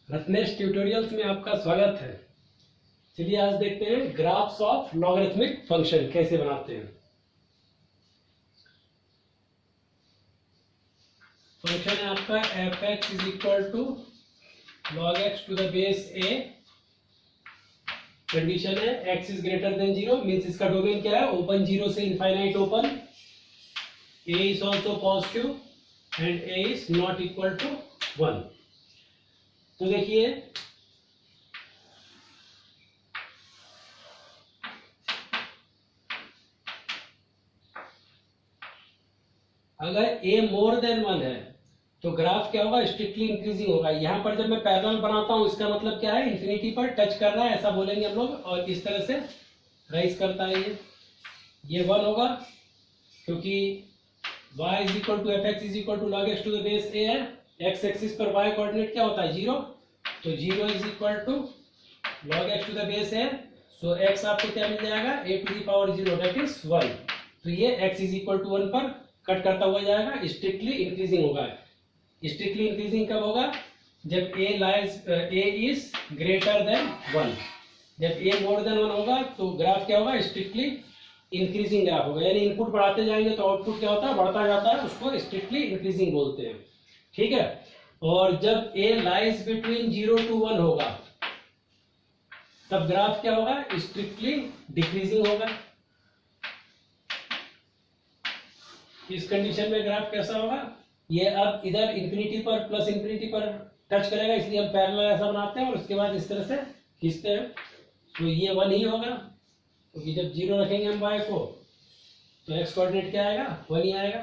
Ratnesh tutorials में आपका स्वागत है। चलिए आज देखते हैं ग्राफ्स ऑफ लॉगरिथमिक फंक्शन कैसे बनाते हैं। फंक्शन है आपका f(x) is equal to log x to the base a। Condition है x is greater than 0, means इसका डोमेन क्या है, ओपन 0 से infinite open, a is also positive and a is not equal to 1। तो देखिए अगर a मोर देन 1 है तो ग्राफ क्या होगा, स्ट्रिक्टली इंक्रीजिंग होगा। यहाँ पर जब मैं पैरेलल बनाता हूँ इसका मतलब क्या है, इंफिनिटी पर टच कर रहा है ऐसा बोलेंगे हम लोग, और इस तरह से राइज करता है ये 1 होगा, क्योंकि y is equal to F X is equal to log X to the base a है। x एक्सिस पर y कोऑर्डिनेट क्या होता है 0, तो 0 is equal to log x to the base a। So x आपको क्या मिल जाएगा, a to the power 0 that is 1। तो ये x इज इक्वल टू 1 पर कट करता हुआ जाएगा, स्ट्रिक्टली इंक्रीजिंग होगा। स्ट्रिक्टली इंक्रीजिंग कब होगा, जब a इज ग्रेटर देन 1। जब a मोर देन 1 होगा तो ग्राफ क्या होगा, स्ट्रिक्टली इंक्रीजिंग ग्राफ होगा। यानी इनपुट बढ़ाते जाएंगे तो आउटपुट क्या होता है, बढ़ता जाता है, उसको स्ट्रिक्टली इंक्रीजिंग बोलते हैं। ठीक है। और जब a लाइज बिटवीन 0 to 1 होगा तब ग्राफ क्या होगा, स्ट्रिक्टली डिक्रीजिंग होगा। इस कंडीशन में ग्राफ कैसा होगा, ये अब इधर इंफिनिटी पर प्लस इंफिनिटी पर टच करेगा, इसलिए हम पैरेलल ऐसा बनाते हैं और उसके बाद इस तरह से खींचते हैं। तो ये 1 ही होगा, क्योंकि जब 0 रखेंगे हम y को तो x कोऑर्डिनेट क्या आएगा, 1 ही आएगा।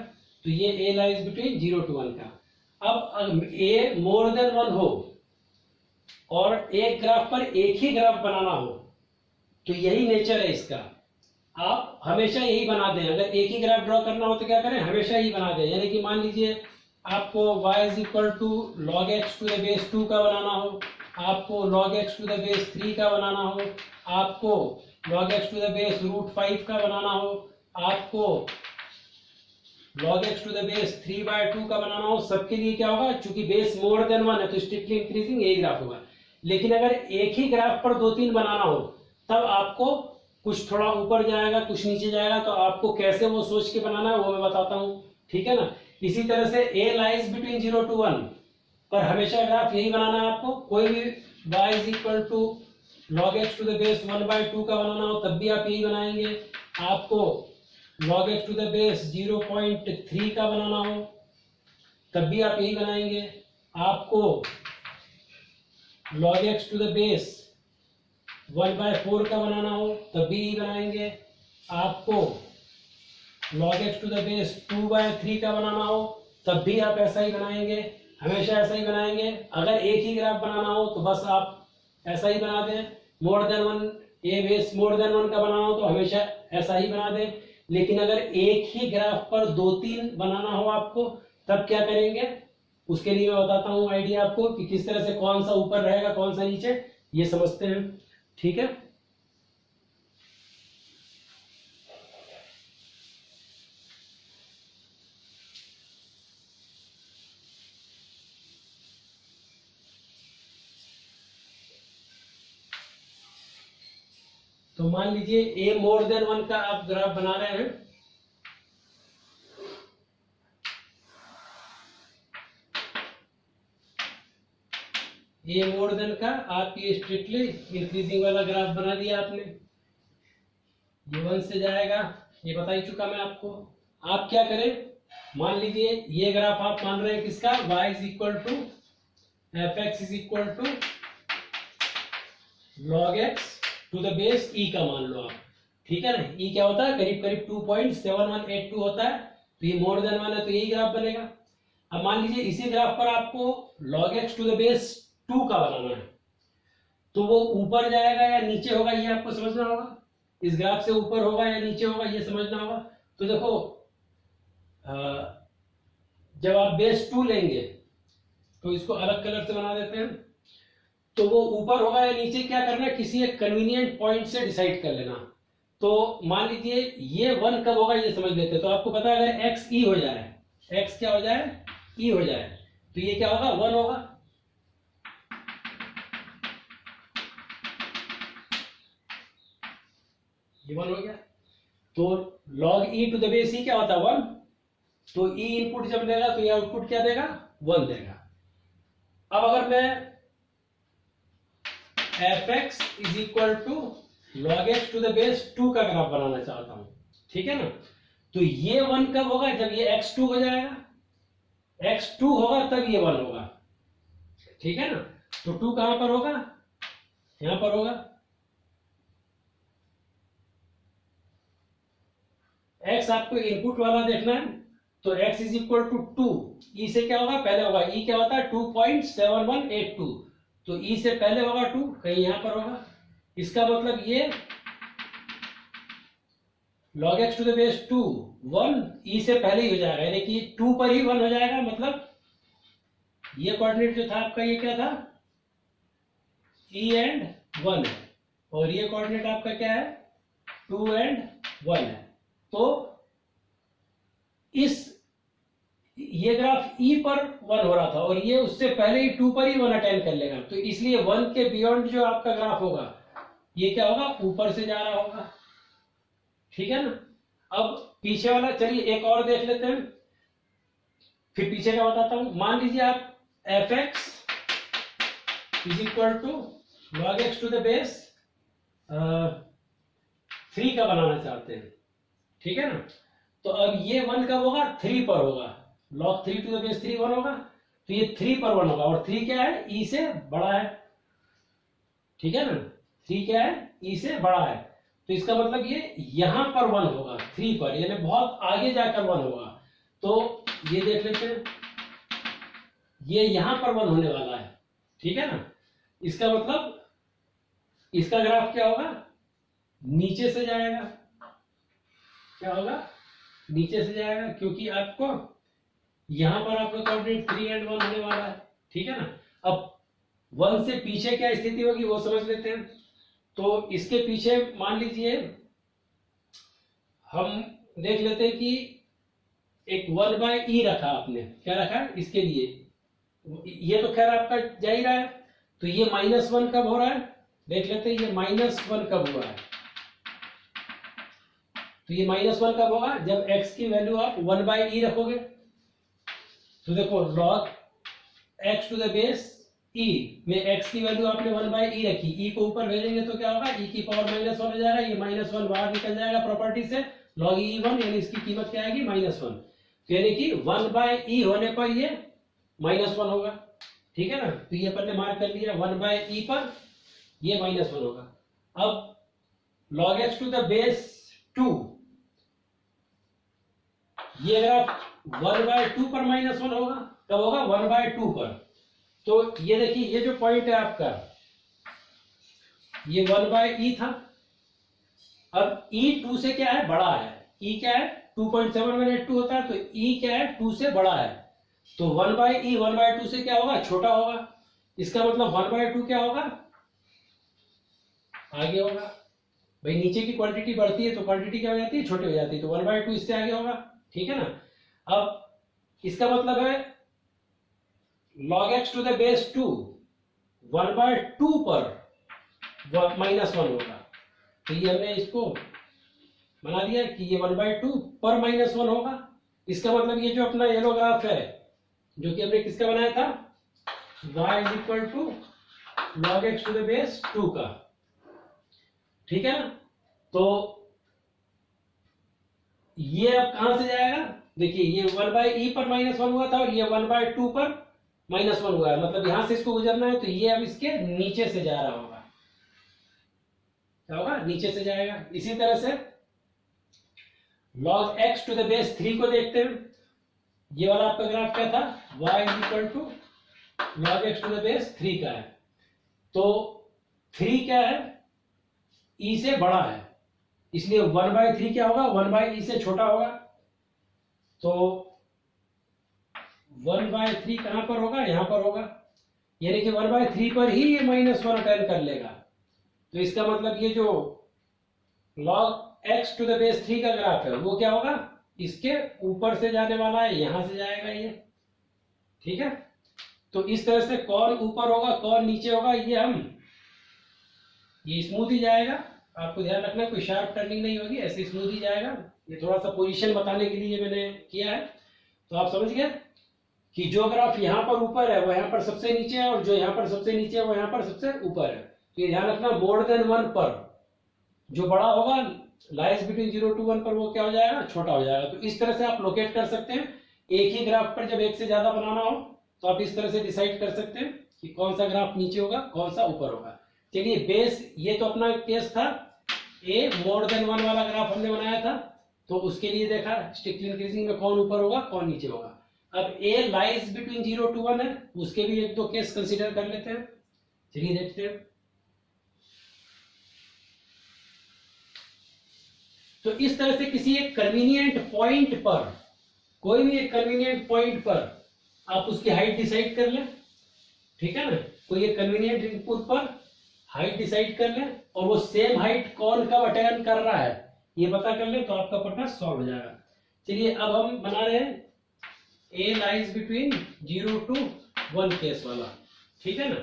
तो ये a लाइज बिटवीन 0 to 1 का। अब a मोर देन 1 हो और एक ग्राफ पर एक ही ग्राफ बनाना हो तो यही नेचर है इसका, आप हमेशा यही बना दें। अगर एक ही ग्राफ ड्रॉ करना हो तो क्या करें, हमेशा ही बना दें। यानी कि मान लीजिए आपको y is equal to log X to the base 2 का बनाना हो, आपको log x to the base 3 का बनाना हो, आपको log x to the base √5 का बनाना हो, आपको log x to the base 3/2 का बनाना हो, सबके लिए क्या होगा, चूंकि बेस मोर देन 1 है तो स्ट्रिक्टली इंक्रीजिंग यही ग्राफ होगा। लेकिन अगर एक ही ग्राफ पर 2-3 बनाना हो तब आपको कुछ थोड़ा ऊपर जाएगा कुछ नीचे जाएगा, तो आपको कैसे वो सोच के बनाना है वो मैं बताता हूँ। ठीक है ना। इसी तरह से a लाइज बिटवीन 0 to 1 पर हमेशा ग्राफ यही बनाना है आपको। कोई भी y is equal to log x to the base 1/2 का बनाना हो तब भी आप यही बनाएंगे। आपको log x to the base 0.3 का बनाना हो तब भी आप यही बनाएंगे। आपको log x to the base 1/4 का बनाना हो तब भी यही बनाएंगे। आपको log x to the base 2/3 का बनाना हो तब भी आप ऐसा ही बनाएंगे, हमेशा ऐसा ही बनाएंगे। अगर एक ही ग्राफ बनाना हो तो बस आप ऐसा ही बना दें। More than 1, a base more than 1 का बनाना हो तो हमेशा ऐसा ही बना दें। लेकिन अगर एक ही ग्राफ पर 2-3 बनाना हो आपको तब क्या करेंगे, उसके लिए मैं बताता हूँ आइडिया आपको कि किस तरह से कौन सा ऊपर रहेगा कौन सा नीचे, ये समझते हैं। ठीक है। तो मान लीजिए a मोर देन 1 का आप ग्राफ बना रहे हैं। a मोर देन का आप ये स्ट्रिक्टली इंक्रीजिंग वाला ग्राफ बना दिया आपने, ये 1 से जाएगा, ये बता ही चुका मैं आपको। आप क्या करें, मान लीजिए ये ग्राफ आप मान रहे हैं किसका, y is equal to F X is equal to log x to the base e का मान लो आप। ठीक है ना। e क्या होता है, करीब करीब 2.7182 होता है, तो ये मोर देन 1 है तो यही ग्राफ बनेगा। अब मान लीजिए इसी ग्राफ पर आपको log x to the base 2 का बनाना है, तो वो ऊपर जाएगा या नीचे होगा ये आपको समझना होगा। इस ग्राफ से ऊपर होगा या नीचे होगा ये समझना होगा। तो देखो जब आप बेस 2 लेंगे तो इसको अलग कलर से बना देते हैं, तो वो ऊपर होगा या नीचे क्या करना है, किसी एक कन्वीनियंट पॉइंट से डिसाइड कर लेना। तो मान लीजिए ये 1 कब होगा ये समझ लेते हैं। तो आपको पता है अगर x e हो जाए, x क्या हो जाए, e हो जाए, तो ये क्या होगा, 1 होगा। ये 1 हो गया। तो log e to the base e क्या होता है 1, तो e इनपुट जब देगा तो ये आउटपुट क्या देगा 1 देगा। अब अगर मैं fx is equal to log x to the base 2 का ग्राफ बनाना चाहता हूं, ठीक है ना, तो ये 1 कब होगा, जब ये x2 हो जाएगा, x2 होगा तब ये 1 होगा, ठीक है ना। तो 2 कहां पर होगा, यहां पर होगा। x आपको इनपुट वाला देखना है, तो x इज इक्वल टू 2, ई से क्या होगा, पहले होगा, ई क्या होता है 2.7182, तो ई से पहले होगा 2, कहीं यहां पर होगा। इसका मतलब ये log x to the base 2 1 E से पहले ही हो जाएगा, यानी कि 2 पर ही 1 हो जाएगा। मतलब ये कोऑर्डिनेट जो था आपका ये क्या था, e एंड 1 है, और ये कोऑर्डिनेट आपका क्या है 2 एंड 1 है। तो ये ग्राफ e पर 1 हो रहा था और ये उससे पहले ही 2 पर ही 1 अटेंड कर लेगा, तो इसलिए 1 के बियॉन्ड जो आपका ग्राफ होगा ये क्या होगा, ऊपर से जा रहा होगा, ठीक है ना। अब पीछे वाला चलिए एक और देख लेते हैं, फिर पीछे का बताता हूं। मान लीजिए आप fx is equal to log x to the base 3 का बनाना चाहते हैं, ठीक है ना। तो अब ये 1 कब होगा, 3 पर होगा, log 3 टू द बेस 3 1 होगा, तो ये 3 पर 1 होगा, और 3 क्या है, e से बड़ा है, ठीक है ना। 3 क्या है, e से बड़ा है, तो इसका मतलब ये यहां पर 1 होगा 3 पर, यानी बहुत आगे जाकर 1 होगा। तो ये देख लेते हैं, ये यहां पर 1 होने वाला है, ठीक है ना। इसका मतलब इसका ग्राफ क्या होगा, नीचे से जाएगा, क्या होगा, नीचे से जाएगा, क्योंकि आपको यहां पर आपका कोऑर्डिनेट 3 एंड 1 होने वाला है, ठीक है ना। अब 1 से पीछे क्या स्थिति होगी वो समझ लेते हैं। तो इसके पीछे मान लीजिए हम देख लेते हैं कि एक 1/e रखा आपने, क्या रखा इसके लिए, ये तो खैर आपका जा ही रहा है, तो ये -1 कब हो रहा है, देख लेते हैं ये -1 कब हुआ है। तो ये -1 कब होगा, जब x की वैल्यू आप 1/e रखोगे, तो देखो log x to the base e में x की वैल्यू आपने 1/e रखी, e को ऊपर भेजेंगे तो क्या होगा, e की पावर -1 हो जाएगा, ये -1 बाहर निकल जाएगा प्रॉपर्टी से, log e1 यानी इसकी कीमत क्या आएगी -1, तो यानी कि 1/e होने पर ये -1 होगा, ठीक है ना। तो ये अपन ने मार्क कर लिया 1/e पर ये -1 होगा। अब log x to the base 2, ये ग्राफ 1/2 पर -1 होगा, कब होगा 1/2 पर। तो ये देखिए ये जो पॉइंट है आपका, ये 1/e था, अब e 2 से क्या है, बड़ा है, e क्या है 2.7182 होता है, तो e क्या है 2 से बड़ा है, तो 1/e 1/2 से क्या होगा, छोटा होगा। इसका मतलब 1/2 क्या होगा, आगे होगा। भाई नीचे की क्वांटिटी बढ़ती है तो क्वांटिटी क्या हो जाती है, छोटी हो जाती है, तो 1/2 इससे आगे होगा, ठीक है ना। अब इसका मतलब है log x to the base 2 1/2 पर -1 होगा, तो ये हमने इसको बना दिया कि ये 1/2 पर -1 होगा। इसका मतलब ये जो अपना येलो ग्राफ है जो कि हमने किसका बनाया था, y is equal to log x to the base 2 का, ठीक है ना। तो ये अब कहां से जाएगा, देखिए ये 1/e पर -1 हुआ था और ये 1/2 पर -1 हुआ है, मतलब यहां से इसको गुजरना है, तो ये अब इसके नीचे से जा रहा होगा, क्या होगा, नीचे से जाएगा। इसी तरह से log x to the base 3 को देखते हैं, ये वाला आपका ग्राफ क्या था, y is equal to log x to the base 3 का है, तो 3 क्या है, e से बड़ा है, इसलिए 1/3 क्या होगा, 1/e से छोटा होगा, तो 1/3 कहां पर होगा, यहां पर होगा, यानी कि 1/3 पर ही ये -1 अटेंड कर लेगा। तो इसका मतलब ये जो log x to the base 3 का ग्राफ है वो क्या होगा, इसके ऊपर से जाने वाला है, यहां से जाएगा ये, ठीक है। तो इस तरह से कौन ऊपर होगा कौन नीचे होगा ये स्मूथ ही जाएगा, आपको ध्यान रखना कोई शार्प टर्निंग नहीं होगी, ऐसे स्मूथ ही जाएगा। ये थोड़ा सा पोजीशन बताने के लिए मैंने किया है। तो आप समझ गए कि जो ग्राफ यहाँ पर ऊपर है वो यहाँ पर सबसे नीचे है, और जो यहाँ पर सबसे नीचे है वो यहाँ पर सबसे ऊपर है। तो ये ध्यान रखना, मोर देन 1 पर जो बड़ा होगा लाइज बिटवीन 0 to 1 पर वो क्या हो जाएगा, छोटा हो जाएगा। तो इस तरह से आप लोकेट कर सकते हैं। एक ही ग्राफ पर जब एक से ज्यादा बनाना हो तो आप इस तरह से डिसाइड कर सकते हैं कि कौन सा ग्राफ नीचे होगा, कौन सा ऊपर होगा। चलिए बेस, ये तो अपना केस था, ए मोर देन 1 वाला ग्राफ हमने बनाया था, तो उसके लिए देखा स्ट्रिक्टली इंक्रीजिंग में कौन ऊपर होगा कौन नीचे होगा। अब ए लाइज बिटवीन 0 to 1 है, उसके भी एक दो केस कंसीडर कर लेते हैं। चलिए देखते हैं। तो इस तरह से किसी एक कन्वीनियंट पॉइंट पर, कोई भी एक कन्वीनियंट पॉइंट पर आप उसकी हाइट डिसाइड कर लें, ठीक है ना। कोई एक कन्वीनियंट इनपुट पर हाइट डिसाइड कर लें, और वो सेम हाइट कौन कब अटेन कर रहा है ये पता कर लें, तो आपका प्रश्न सॉल्व हो जाएगा। चलिए अब हम बना रहे हैं ए लाइज बिटवीन 0 to 1 केस वाला, ठीक है ना।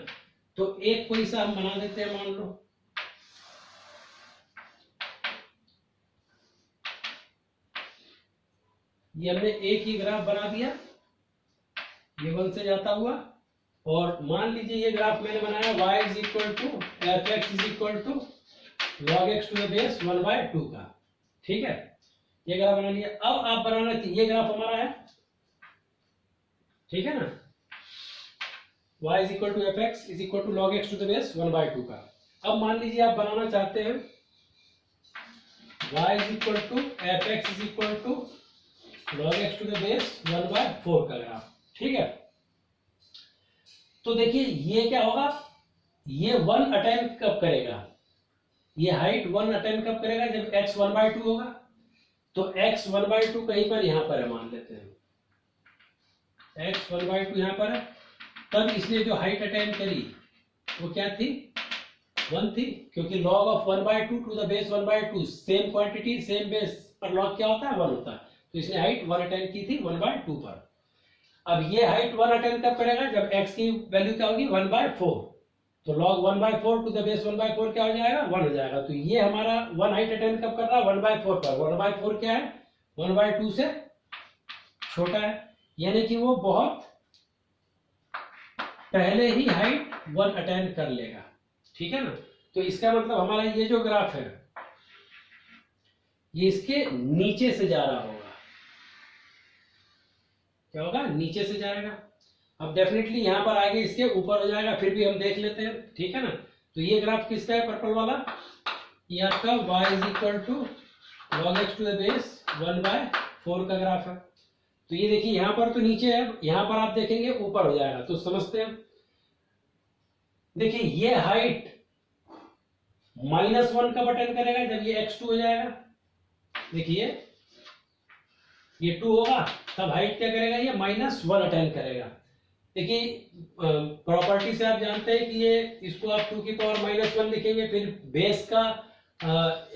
तो एक कोई सा हम बना देते हैं, मान लो ये हमने एक ही ग्राफ बना दिया, ये 1 से जाता हुआ, और मान लीजिए ये ग्राफ मैंने बनाया y is equal to F X is equal to log X to the base 1/2 का, ठीक है। ये ग्राफ बना लिया। अब आप बनाना चाहिए, ये ग्राफ हमारा है, ठीक है ना, y is equal to F X is equal to log X to the base 1/2 का। अब मान लीजिए आप बनाना चाहते हैं y is equal to F X is equal to log X to the base 1/4 का ग्राफ, ठीक है। तो देखिए ये क्या होगा, ये 1 अटेम्प्ट कब करेगा, ये हाइट 1 अटेम्प्ट कब करेगा, जब x 1/2 होगा। तो x 1/2 कहीं पर यहां पर है, मान लेते हैं x 1/2 यहां पर है, तब इसने जो हाइट अटेम्प्ट करी वो क्या थी, 1 थी, क्योंकि log of 1/2 to the base 1/2 same quantity same base पर log क्या होता है, 1 होता है। तो इसने हाइट 1 अटेम्प्ट की थी 1/2 पर। अब ये हाइट 1 अटेम्प्ट कब करेगा, जब x की वैल्यू क्या होगी 1/4, तो log 1/4 टू द बेस 1/4 क्या हो जाएगा, 1 हो जाएगा। तो ये हमारा 1 हाइट अटेम्प्ट कब कर रहा है, 1/4 पर। 1/4 क्या है, 1/2 से छोटा है, यानी कि वो बहुत पहले ही हाइट 1 अटेम्प्ट कर लेगा, ठीक है ना। तो इसका मतलब हमारा ये जो ग्राफ है ये इसके नीचे से जा रहा होगा, क्या होगा, नीचे से जाएगा। अब डेफिनेटली यहां पर आगे इसके ऊपर हो जाएगा, फिर भी हम देख लेते हैं, ठीक है ना। तो ये ग्राफ किसका है, पर्पल वाला, ये आपका y is equal to log X to the base 1/4 का ग्राफ है। तो ये देखिए यहां पर तो नीचे है, यहां पर आप देखेंगे ऊपर हो जाएगा। तो समझते हैं, देखिए ये हाइट -1 कब अटेन करेगा, जब ये x2 हो जाएगा। देखिए ये 2 होगा, तब हाइट क्या करेगा, ये -1 अटेन करेगा। देखिए प्रॉपर्टी से आप जानते हैं कि ये इसको आप 2 की पावर -1 लिखेंगे, फिर बेस का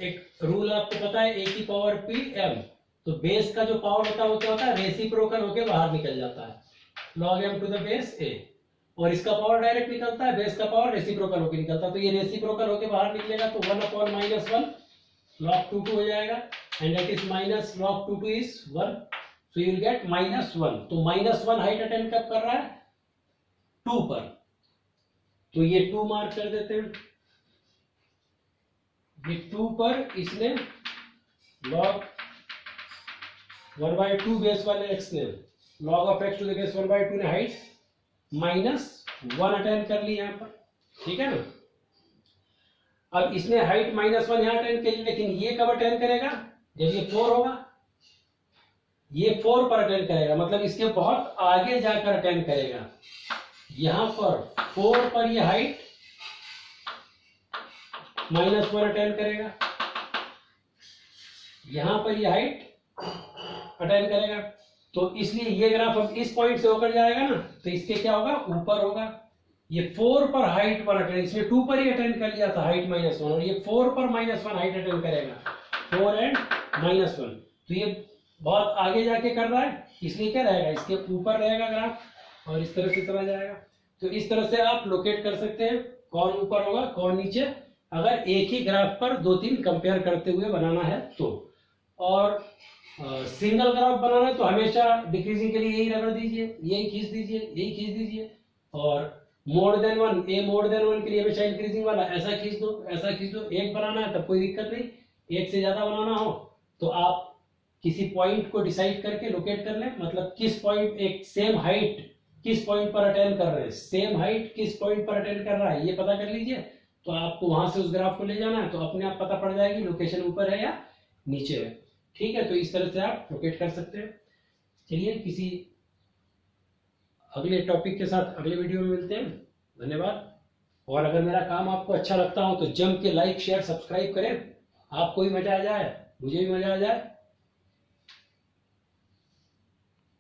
एक रूल आपको पता है, a की पावर p m। तो बेस का जो पावर होता है वो क्या होता है, रेसिप्रोकल होके बाहर निकल जाता है, log m to the base a, और इसका पावर डायरेक्ट निकलता है, बेस का पावर रेसिप्रोकल होके निकलता है। तो ये रेसिप्रोकल होके बाहर निकलेगा, तो 1/-1 log 2 हो जाएगा, and that is minus log 2 is 1, so you will get -1। तो -1 हाइट अटेन कब कर रहा है, 2 पर। तो ये 2 मार्क कर देते हैं, ये 2 पर इसने log 1/2 बेस वाले x ने log of x to the base 1/2 ने हाइट -1 अटेन कर ली यहाँ पर, ठीक है ना। अब इसने हाइट -1 यहाँ अटेन करी, लेकिन ये कब अटेन करेगा, जब ये 4 होगा। ये 4 पर अटेन करेगा, मतलब इसके बहुत आगे जाकर अटेन करेगा। यहां पर 4 पर ये हाइट -1 अटेन करेगा, यहां पर ये हाइट अटेन करेगा। तो इसलिए ये ग्राफ अब इस पॉइंट से होकर जाएगा ना, तो इसके क्या होगा, ऊपर होगा। ये 4 पर हाइट 1 अटेन, इसने 2 पर ही अटेन कर लिया था हाइट -1, और ये 4 पर -1 हाइट अटेन करेगा, 4 एंड -1। तो ये बहुत आगे जाके कर रहा है, इसलिए क्या रहेगा, इसके ऊपर रहेगा ग्राफ, और इस तरह से चला जाएगा। तो इस तरह से आप लोकेट कर सकते हैं कौन ऊपर होगा कौन नीचे। अगर एक ही ग्राफ पर 2-3 कंपेयर करते हुए बनाना है तो। और सिंगल ग्राफ बनाना है तो हमेशा डिक्रीजिंग के लिए यही रगड़ दीजिए, यही खींच दीजिए, यही खींच दीजिए। और मोर देन वन, ए मोर देन वन के लिए हमेशा इंक्रीजिंग वाला ऐसा खींच दो, ऐसा खींच दो। एक बनाना है तब कोई दिक्कत नहीं, एक से ज्यादा बनाना हो तो आप किसी पॉइंट को डिसाइड करके लोकेट कर लें, मतलब किस पॉइंट, एक सेम हाइट किस पॉइंट पर अटेंड कर रहे हैं, सेम हाइट किस पॉइंट पर अटेंड कर रहा है ये पता कर लीजिए। तो आपको वहां से उस ग्राफ को ले जाना है तो अपने आप पता पड़ जाएगी लोकेशन ऊपर है या नीचे है। ठीक है, तो इस तरह से आप लोकेट कर सकते हैं। चलिए किसी अगले टॉपिक के साथ अगले वीडियो में मिलते हैं। धन्यवाद। और अगर मेरा काम आपको अच्छा लगता हो तो जम के लाइक शेयर सब्सक्राइब करें। आपको भी मजा आ जाए, मुझे भी मजा आ जाए।